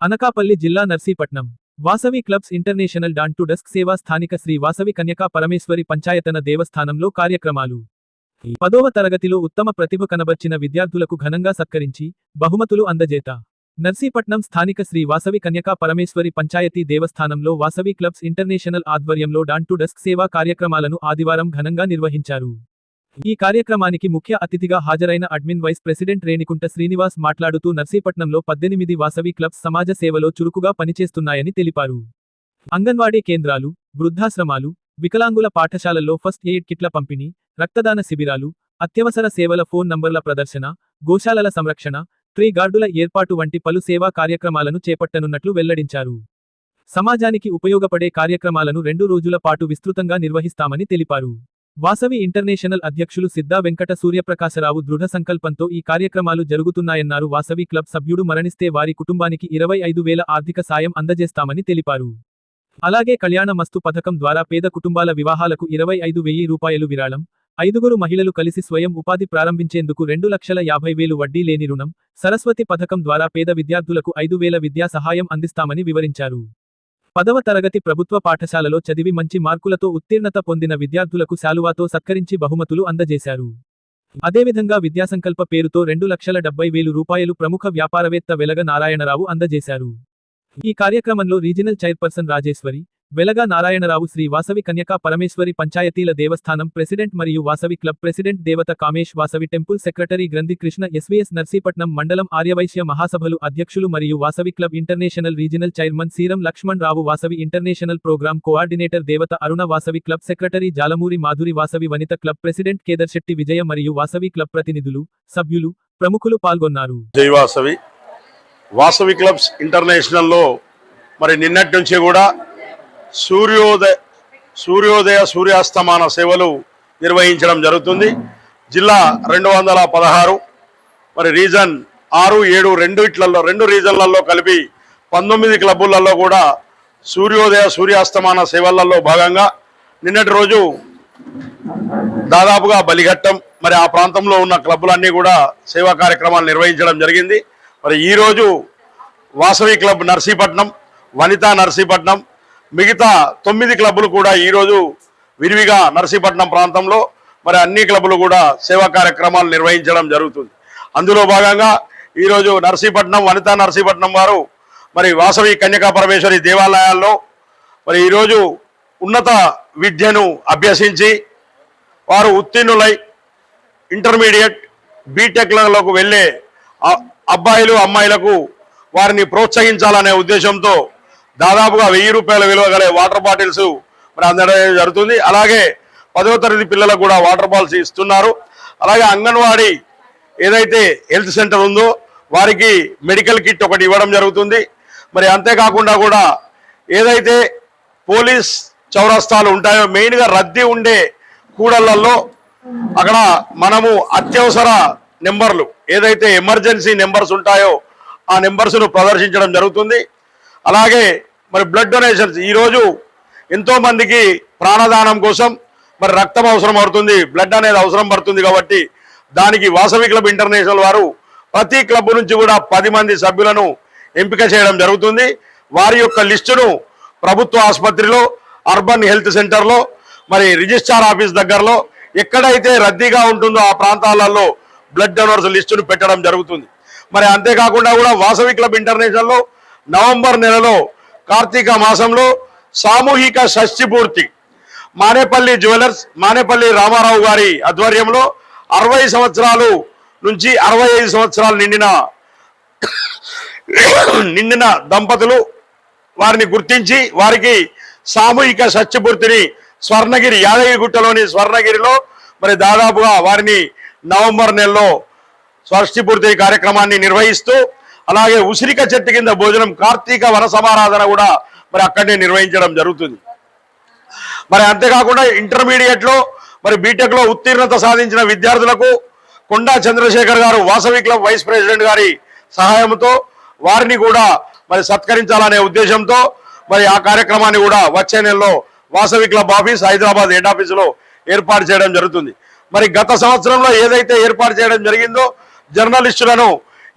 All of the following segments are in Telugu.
అనకాపల్లి జిల్లా Narsipatnam Vasavi clubs international dawn to dusk సేవా స్థానిక శ్రీ వాసవి కన్యకా పరమేశ్వరి పంచాయతన దేవస్థానంలో కార్యక్రమాలు 10వ తరగతిలో ఉత్తమ ప్రతిభ కనబర్చిన విద్యార్థులకు ఘనంగా సత్కరించి బహుమతులు అందజేత నర్సీపట్నం స్థానిక శ్రీ వాసవి కన్యకా పరమేశ్వరి పంచాయతీ దేవస్థానంలో వాసవి క్లబ్స్ ఇంటర్నేషనల్ ఆధ్వర్యంలో డాన్ టు డస్క్ సేవా కార్యక్రమాలను ఆదివారం ఘనంగా నిర్వహించారు. ఈ కార్యక్రమానికి ముఖ్య అతిథిగా హాజరైన admin vice president Renikunta Srinivas మాట్లాడుతూ నర్సీపట్నంలో 18 వాసవి క్లబ్స్ సమాజ సేవలో చురుకుగా పనిచేస్తున్నాయని తెలిపారు. అంగన్వాడీ కేంద్రాలు, వృద్ధాశ్రమాలు, వికలాంగుల పాఠశాలల్లో ఫస్ట్ ఎయిడ్ కిట్ల పంపిణీ, రక్తదాన శిబిరాలు, అత్యవసర సేవల ఫోన్ నంబర్ల ప్రదర్శన, గోశాలల సంరక్షణ, ట్రీ గార్డుల ఏర్పాటు వంటి పలు సేవా కార్యక్రమాలను చేపట్టనున్నట్లు వెల్లడించారు. సమాజానికి ఉపయోగపడే కార్యక్రమాలను 2 రోజుల పాటు విస్తృతంగా నిర్వహిస్తామని తెలిపారు. వాసవి ఇంటర్నేషనల్ అధ్యక్షులు సిద్ధా వెంకట సూర్యప్రకాశరావు దృఢ సంకల్పంతో ఈ కార్యక్రమాలు జరుగుతున్నాయన్నారు. వాసవి క్లబ్ సభ్యుడు మరణిస్తే వారి కుటుంబానికి 25,000 ఆర్థిక సాయం అందజేస్తామని తెలిపారు. అలాగే కళ్యాణ మస్తు పథకం ద్వారా పేద కుటుంబాల వివాహాలకు 25,000 రూపాయలు విరాళం, 5గురు మహిళలు కలిసి స్వయం ఉపాధి ప్రారంభించేందుకు 2,50,000 వడ్డీ లేని రుణం, సరస్వతి పథకం ద్వారా పేద విద్యార్థులకు 5,000 విద్యా సహాయం అందిస్తామని వివరించారు. 10వ తరగతి ప్రభుత్వ పాఠశాలలో చదివి మంచి మార్కులతో ఉత్తీర్ణత పొందిన విద్యార్థులకు శాలువాతో సత్కరించి బహుమతులు అందజేశారు. అదేవిధంగా విద్యాసంకల్ప పేరుతో 2,70,000 రూపాయలు ప్రముఖ వ్యాపారవేత్త వెలగ నారాయణరావు అందజేశారు. ఈ కార్యక్రమంలో రీజినల్ చైర్పర్సన్ రాజేశ్వరి, వెలగ నారాయణరావు, శ్రీ వాసవి కన్యకా పరమేశ్వరి పంచాయతీల దేవస్థానం ప్రెసిడెంట్ మరియు వాసవి క్లబ్ ప్రెసిడెంట్ దేవత కామేష్, వాసవి టెంపుల్ సెక్రటరీ గ్రంథి కృష్ణ, ఎస్వీఎస్ నర్సీపట్నం మండలం ఆర్యవైశ్య మహాసభలు అధ్యక్షులు మరియు Vasavi club international regional chairman Seeram Lakshman Rao, Vasavi international program coordinator Devatha Aruna, Vasavi club secretary Jalamuri Madhuri, Vasavi Vanitha club president Kedarshetti Vijaya మరియు వాసవి క్లబ్ ప్రతినిధులు, సభ్యులు, ప్రముఖులు పాల్గొన్నారు. జై వాసవి. వాసవి క్లబ్స్ ఇంటర్నేషనల్లో మరి నిన్నటి నుంచి కూడా సూర్యోదయ సూర్యాస్తమాన సేవలు నిర్వహించడం జరుగుతుంది. జిల్లా 216, మరి రీజన్ 6, 7 రెండు రీజన్లలో కలిపి 19 క్లబ్బులలో కూడా సూర్యోదయ సూర్యాస్తమాన సేవలలో భాగంగా నిన్నటి రోజు దాదాపుగా బలిఘట్టం మరి ఆ ప్రాంతంలో ఉన్న క్లబ్బులన్నీ కూడా సేవా కార్యక్రమాలు నిర్వహించడం జరిగింది. మరి ఈరోజు వాసవి క్లబ్ నర్సీపట్నం, వనితా నర్సీపట్నం, మిగతా 9 క్లబ్బులు కూడా ఈరోజు విరివిగా నర్సీపట్నం ప్రాంతంలో మరి అన్ని క్లబ్బులు కూడా సేవా కార్యక్రమాలు నిర్వహించడం జరుగుతుంది. అందులో భాగంగా ఈరోజు నర్సీపట్నం వనితా నర్సీపట్నం వారు మరి వాసవి కన్యకా పరమేశ్వరి దేవాలయాల్లో మరి ఈరోజు ఉన్నత విద్యను అభ్యసించి వారు ఉత్తీర్ణులై ఇంటర్మీడియట్ బీటెక్లకు వెళ్ళే అబ్బాయిలు అమ్మాయిలకు వారిని ప్రోత్సహించాలనే ఉద్దేశంతో దాదాపుగా 1000 రూపాయల విలువ గల వాటర్ బాటిల్స్ మరి అందడం జరుగుతుంది. అలాగే 10వ తరగతి పిల్లలకు కూడా వాటర్ బాటిల్స్ ఇస్తున్నారు. అలాగే అంగన్వాడీ ఏదైతే హెల్త్ సెంటర్ ఉందో వారికి మెడికల్ కిట్ ఒకటి ఇవ్వడం జరుగుతుంది. మరి అంతేకాకుండా కూడా ఏదైతే పోలీస్ చౌరస్తాలు ఉంటాయో మెయిన్గా రద్దీ ఉండే కూడళ్లలో అక్కడ మనము అత్యవసర నెంబర్లు ఏదైతే ఎమర్జెన్సీ నెంబర్స్ ఉంటాయో ఆ నెంబర్స్ను ప్రదర్శించడం జరుగుతుంది. అలాగే మరి బ్లడ్ డొనేషన్స్ ఈరోజు ఎంతో మందికి ప్రాణదానం కోసం మరి రక్తం అవసరం అవుతుంది, బ్లడ్ అనేది అవసరం పడుతుంది. కాబట్టి దానికి వాసవి క్లబ్ ఇంటర్నేషనల్ వారు ప్రతి క్లబ్ నుంచి కూడా 10 మంది సభ్యులను ఎంపిక చేయడం జరుగుతుంది. వారి యొక్క లిస్టును ప్రభుత్వ ఆసుపత్రిలో, అర్బన్ హెల్త్ సెంటర్లో, మరి రిజిస్ట్రార్ ఆఫీస్ దగ్గరలో ఎక్కడైతే రద్దీగా ఉంటుందో ఆ ప్రాంతాలలో బ్లడ్ డొనర్స్ లిస్టును పెట్టడం జరుగుతుంది. మరి అంతేకాకుండా కూడా వాసవి క్లబ్ ఇంటర్నేషనల్లో నవంబర్ నెలలో కార్తీక మాసంలో సామూహిక షష్ఠి పూర్తి మానేపల్లి జ్యువెలర్స్, మానేపల్లి రామారావు గారి ఆధ్వర్యంలో 60 సంవత్సరాలు నుంచి 65 సంవత్సరాలు నిండిన దంపతులు వారిని గుర్తించి వారికి సామూహిక షష్ఠి పూర్తిని స్వర్ణగిరి యాదగిరిగుట్టలోని స్వర్ణగిరిలో మరి దాదాపుగా వారిని నవంబర్ నెలలో షష్ఠి పూర్తి కార్యక్రమాన్ని నిర్వహిస్తూ అలాగే ఉసిరిక చెట్టు కింద భోజనం, కార్తీక వన సమారాధన కూడా మరి అక్కడనే నిర్వహించడం జరుగుతుంది. మరి అంతేకాకుండా ఇంటర్మీడియట్లో మరి బీటెక్లో ఉత్తీర్ణత సాధించిన విద్యార్థులకు కొండా చంద్రశేఖర్ గారు వాసవి క్లబ్ వైస్ ప్రెసిడెంట్ గారి సహాయంతో వారిని కూడా మరి సత్కరించాలనే ఉద్దేశంతో మరి ఆ కార్యక్రమాన్ని కూడా వచ్చే నెలలో Vasavi club office Hyderabad head ఆఫీసులో ఏర్పాటు చేయడం జరుగుతుంది. మరి గత సంవత్సరంలో ఏదైతే ఏర్పాటు చేయడం జరిగిందో జర్నలిస్టులను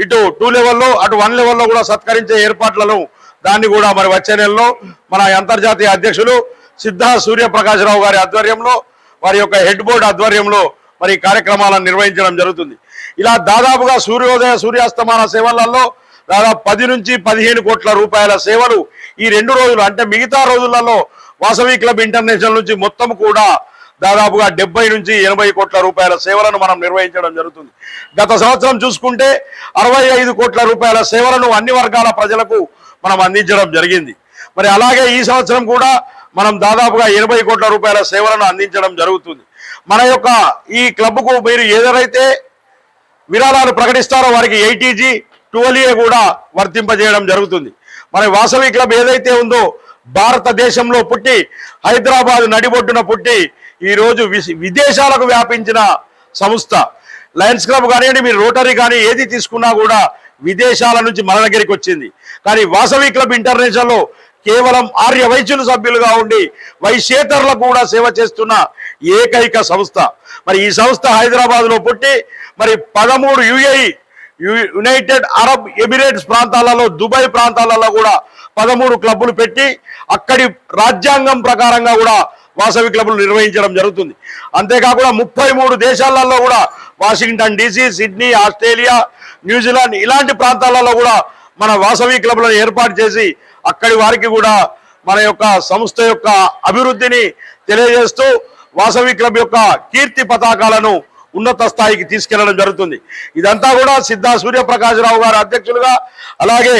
ఇటు 2 లెవెల్లో అటు 1 లెవెల్లో కూడా సత్కరించే ఏర్పాట్లను దాన్ని కూడా మరి వచ్చే నెలలో మన అంతర్జాతీయ అధ్యక్షులు సిద్ధా సూర్యప్రకాశరావు గారి ఆధ్వర్యంలో వారి యొక్క హెడ్ బోర్డు ఆధ్వర్యంలో మరి కార్యక్రమాలను నిర్వహించడం జరుగుతుంది. ఇలా దాదాపుగా సూర్యోదయ సూర్యాస్తమాన సేవలలో దాదాపు 10 నుంచి 15 కోట్ల రూపాయల సేవలు ఈ 2 రోజులు అంటే మిగతా రోజులలో వాసవి క్లబ్ ఇంటర్నేషనల్ నుంచి మొత్తం కూడా దాదాపుగా 70 నుంచి 80 కోట్ల రూపాయల సేవలను మనం నిర్వహించడం జరుగుతుంది. గత సంవత్సరం చూసుకుంటే 65 కోట్ల రూపాయల సేవలను అన్ని వర్గాల ప్రజలకు మనం అందించడం జరిగింది. మరి అలాగే ఈ సంవత్సరం కూడా మనం దాదాపుగా 80 కోట్ల రూపాయల సేవలను అందించడం జరుగుతుంది. మన యొక్క ఈ క్లబ్కు మీరు ఏదైతే విరాళాలు ప్రకటిస్తారో వారికి 80G 12A కూడా వర్తింపజేయడం జరుగుతుంది. మన వాసవి క్లబ్ ఏదైతే ఉందో భారతదేశంలో పుట్టి హైదరాబాద్ నడిబొడ్డున పుట్టి ఈరోజు విదేశాలకు వ్యాపించిన సంస్థ. లయన్స్ క్లబ్ కానివ్వండి, మీరు రోటరీ కానీ ఏది తీసుకున్నా కూడా విదేశాల నుంచి మన దగ్గరికి వచ్చింది. కానీ వాసవి క్లబ్ ఇంటర్నేషనల్లో కేవలం ఆర్య వైశ్యులు సభ్యులుగా ఉండి వైశ్యేతరులకు కూడా సేవ చేస్తున్న ఏకైక సంస్థ. మరి ఈ సంస్థ హైదరాబాద్లో పుట్టి మరి 13 యునైటెడ్ అరబ్ ఎమిరేట్స్ ప్రాంతాలలో, దుబాయ్ ప్రాంతాలలో కూడా 13 క్లబ్బులు పెట్టి అక్కడి రాజ్యాంగం ప్రకారంగా కూడా వాసవి క్లబ్లు నిర్వహించడం జరుగుతుంది. అంతేకాకుండా 33 దేశాలలో కూడా Washington DC, Sydney, Australia, New Zealand ఇలాంటి ప్రాంతాలలో కూడా మన వాసవి క్లబ్లను ఏర్పాటు చేసి అక్కడి వారికి కూడా మన యొక్క సంస్థ యొక్క అభివృద్ధిని తెలియజేస్తూ వాసవి క్లబ్ యొక్క కీర్తి పతాకాలను ఉన్నత స్థాయికి తీసుకెళ్లడం జరుగుతుంది. ఇదంతా కూడా సిద్ధా సూర్యప్రకాశరావు గారు అధ్యక్షులుగా, అలాగే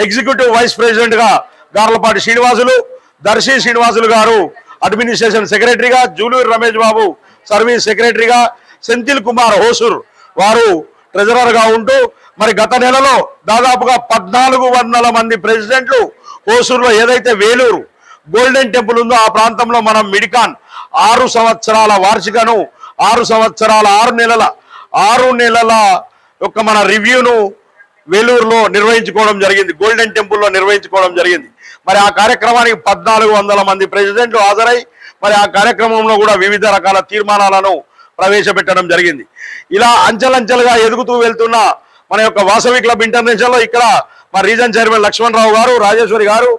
ఎగ్జిక్యూటివ్ వైస్ ప్రెసిడెంట్ గా గార్లపాటి శ్రీనివాసులు, దర్శి శ్రీనివాసులు గారు అడ్మినిస్ట్రేషన్ సెక్రటరీగా, జూలూరు రమేష్ బాబు సర్వీస్ సెక్రటరీగా, సెంథిల్ కుమార్ హోసూర్ వారు ట్రెజరర్ గా ఉంటూ మరి గత నెలలో దాదాపుగా 1400 మంది ప్రెసిడెంట్లు హోసూరులో ఏదైతే వేలూరు గోల్డెన్ టెంపుల్ ఉందో ఆ ప్రాంతంలో మనం మిడికాన్ 6 సంవత్సరాల వార్షికను 6 సంవత్సరాల 6 నెలల యొక్క మన రివ్యూను వేలూరులో నిర్వహించుకోవడం జరిగింది. గోల్డెన్ టెంపుల్లో నిర్వహించుకోవడం జరిగింది. మరి ఆ కార్యక్రమానికి 1400 మంది ప్రెసిడెంట్లు హాజరై మరి ఆ కార్యక్రమంలో కూడా వివిధ రకాల తీర్మానాలను ప్రవేశపెట్టడం జరిగింది. ఇలా అంచెలంచెలుగా ఎదుగుతూ వెళ్తున్న మన యొక్క వాసవి క్లబ్ ఇంటర్నేషనల్ లో ఇక్కడ మరి రీజన్ చైర్మన్ లక్ష్మణరావు గారు, రాజేశ్వరి గారు,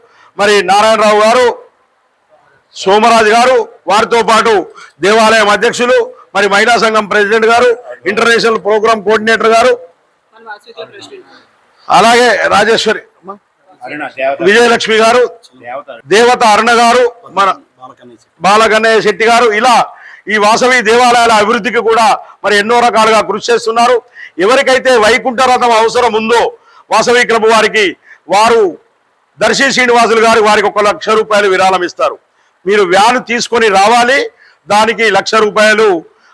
మరి నారాయణరావు గారు, సోమరాజు గారు, వారితో పాటు దేవాలయం అధ్యక్షులు, మరి మహిళా సంఘం ప్రెసిడెంట్ గారు, ఇంటర్నేషనల్ ప్రోగ్రామ్ కోఆర్డినేటర్ గారు, అలాగే రాజేశ్వరి, విజయలక్ష్మి గారు, దేవత అరుణ గారు, మన బాలగన్నయ్య శెట్టి గారు, ఇలా ఈ వాసవి దేవాలయాల అభివృద్ధికి కూడా మరి ఎన్నో రకాలుగా కృషి చేస్తున్నారు. ఎవరికైతే వైకుంఠ రథం అవసరం ఉందో వాసవి క్లబ్ వారికి వారు దర్శి శ్రీనివాసులు గారు వారికి 1 లక్ష రూపాయలు విరాళం ఇస్తారు. మీరు వ్యాన్ తీసుకొని రావాలి, దానికి 1 లక్ష రూపాయలు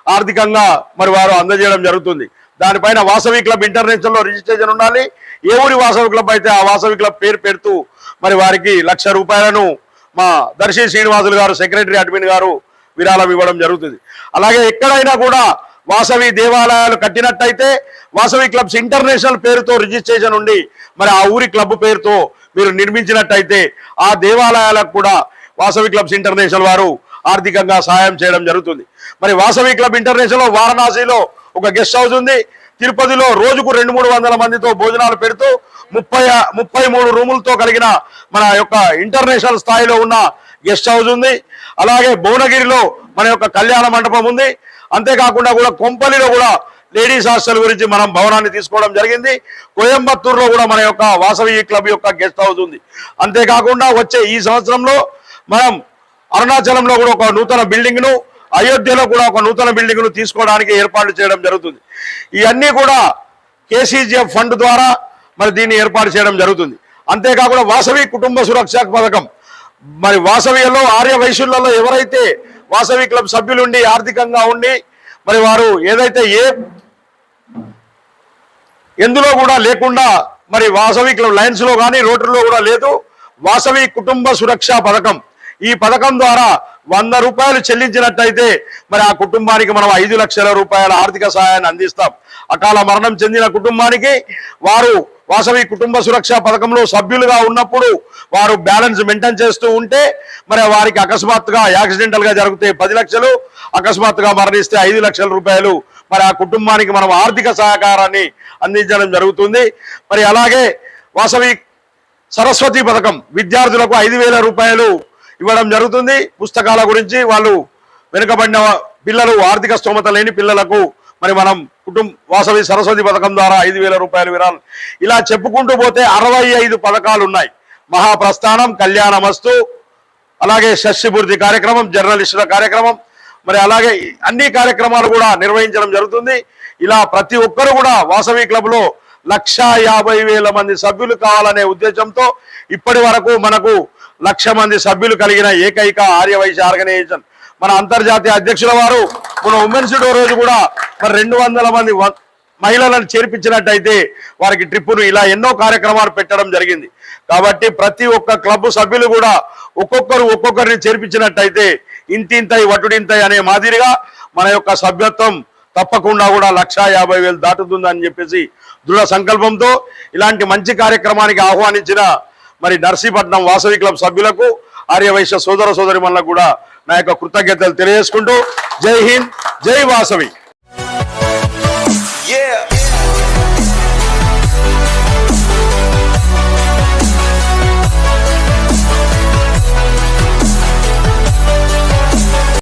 ఆర్థికంగా మరి వారు అందజేయడం జరుగుతుంది. దానిపైన వాసవి క్లబ్ ఇంటర్నేషనల్ లో రిజిస్ట్రేషన్ ఉండాలి. ఏ ఊరి వాసవి క్లబ్ అయితే ఆ వాసవి క్లబ్ పేరు పెడుతూ మరి వారికి 1 లక్ష రూపాయలను మా దర్శి శ్రీనివాసులు గారు సెక్రటరీ అడ్మిన్ గారు విరాళం ఇవ్వడం జరుగుతుంది. అలాగే ఎక్కడైనా కూడా వాసవి దేవాలయాలు కట్టినట్టయితే వాసవి క్లబ్స్ ఇంటర్నేషనల్ పేరుతో రిజిస్ట్రేషన్ ఉండి మరి ఆ ఊరి క్లబ్ పేరుతో మీరు నిర్మించినట్టయితే ఆ దేవాలయాలకు కూడా వాసవి క్లబ్స్ ఇంటర్నేషనల్ వారు ఆర్థికంగా సహాయం చేయడం జరుగుతుంది. మరి వాసవి క్లబ్ ఇంటర్నేషనల్ వారణాసిలో ఒక గెస్ట్ హౌస్ ఉంది. తిరుపతిలో రోజుకు 200-300 మందితో భోజనాలు పెడుతూ 33 రూములతో కలిగిన మన యొక్క ఇంటర్నేషనల్ స్థాయిలో ఉన్న గెస్ట్ హౌస్ ఉంది. అలాగే భువనగిరిలో మన యొక్క కళ్యాణ మండపం ఉంది. అంతేకాకుండా కూడా కొంపల్లిలో కూడా లేడీస్ హాస్టల్ గురించి మనం భవనాన్ని తీసుకోవడం జరిగింది. కోయంబత్తూరులో కూడా మన యొక్క వాసవి క్లబ్ యొక్క గెస్ట్ హౌస్ ఉంది. అంతేకాకుండా వచ్చే ఈ సంవత్సరంలో మనం అరుణాచలంలో కూడా ఒక నూతన బిల్డింగ్ ను, అయోధ్యలో కూడా ఒక నూతన బిల్డింగ్ ను తీసుకోవడానికి ఏర్పాటు చేయడం జరుగుతుంది. ఇవన్నీ కూడా KCGF ఫండ్ ద్వారా మరి దీన్ని ఏర్పాటు చేయడం జరుగుతుంది. అంతేకాకుండా వాసవి కుటుంబ సురక్ష పథకం, మరి వాసవిలో ఆర్య వైశ్యులలో ఎవరైతే వాసవి క్లబ్ సభ్యులుండి ఆర్థికంగా ఉండి మరి వారు ఏదైతే ఎందులో కూడా లేకుండా మరి వాసవి క్లబ్ లయన్స్ లో కానీ రోటరీలో కూడా లేదు వాసవి కుటుంబ సురక్ష పథకం. ఈ పథకం ద్వారా 100 రూపాయలు చెల్లించినట్టయితే మరి ఆ కుటుంబానికి మనం 5 లక్షల రూపాయల ఆర్థిక సహాయాన్ని అందిస్తాం. అకాల మరణం చెందిన కుటుంబానికి వారు వాసవి కుటుంబ సురక్ష పథకంలో సభ్యులుగా ఉన్నప్పుడు వారు బ్యాలెన్స్ మెయింటైన్ చేస్తూ ఉంటే మరి వారికి అకస్మాత్తుగా యాక్సిడెంటల్ గా జరిగితే 10 లక్షలు, అకస్మాత్తుగా మరణిస్తే 5 లక్షల రూపాయలు మరి ఆ కుటుంబానికి మనం ఆర్థిక సహకారాన్ని అందించడం జరుగుతుంది. మరి అలాగే వాసవి సరస్వతి పథకం విద్యార్థులకు 5,000 రూపాయలు ఇవ్వడం జరుగుతుంది. పుస్తకాల గురించి వాళ్ళు వెనుకబడిన పిల్లలు, ఆర్థిక స్తోమత లేని పిల్లలకు మరి మనం వాసవి సరస్వతి పథకం ద్వారా 5,000 రూపాయలు విరాళం. ఇలా చెప్పుకుంటూ పోతే 65 పథకాలు ఉన్నాయి. మహాప్రస్థానం, కళ్యాణమస్తు, అలాగే షష్ఠిపూర్తి కార్యక్రమం, జర్నలిస్టుల కార్యక్రమం, మరి అలాగే అన్ని కార్యక్రమాలు కూడా నిర్వహించడం జరుగుతుంది. ఇలా ప్రతి ఒక్కరు కూడా వాసవి క్లబ్ లో 1,50,000 మంది సభ్యులు కావాలనే ఉద్దేశంతో ఇప్పటి వరకు మనకు 1,00,000 మంది సభ్యులు కలిగిన ఏకైక ఆర్యవైశ్య ఆర్గనైజేషన్. మన అంతర్జాతీయ అధ్యక్షుల వారు మన ఉమెన్స్ డే రోజు కూడా మరి 200 మంది మహిళలను చేర్పించినట్టయితే వారికి ట్రిప్పును ఇలా ఎన్నో కార్యక్రమాలు పెట్టడం జరిగింది. కాబట్టి ప్రతి ఒక్క క్లబ్ సభ్యులు కూడా ఒక్కొక్కరిని చేర్పించినట్టయితే ఇంతింతై వటుడింతై అనే మాదిరిగా మన యొక్క సభ్యత్వం తప్పకుండా కూడా 1,50,000 దాటుతుందని చెప్పేసి దృఢ సంకల్పంతో ఇలాంటి మంచి కార్యక్రమానికి ఆహ్వానించిన మరి నర్సీపట్నం వాసవి క్లబ్ సభ్యులకు, ఆర్యవైశ్య సోదర సోదరిమణులకు కూడా నా యొక్క కృతజ్ఞతలు తెలియజేసుకుంటూ జై హింద్, జై వాసవి.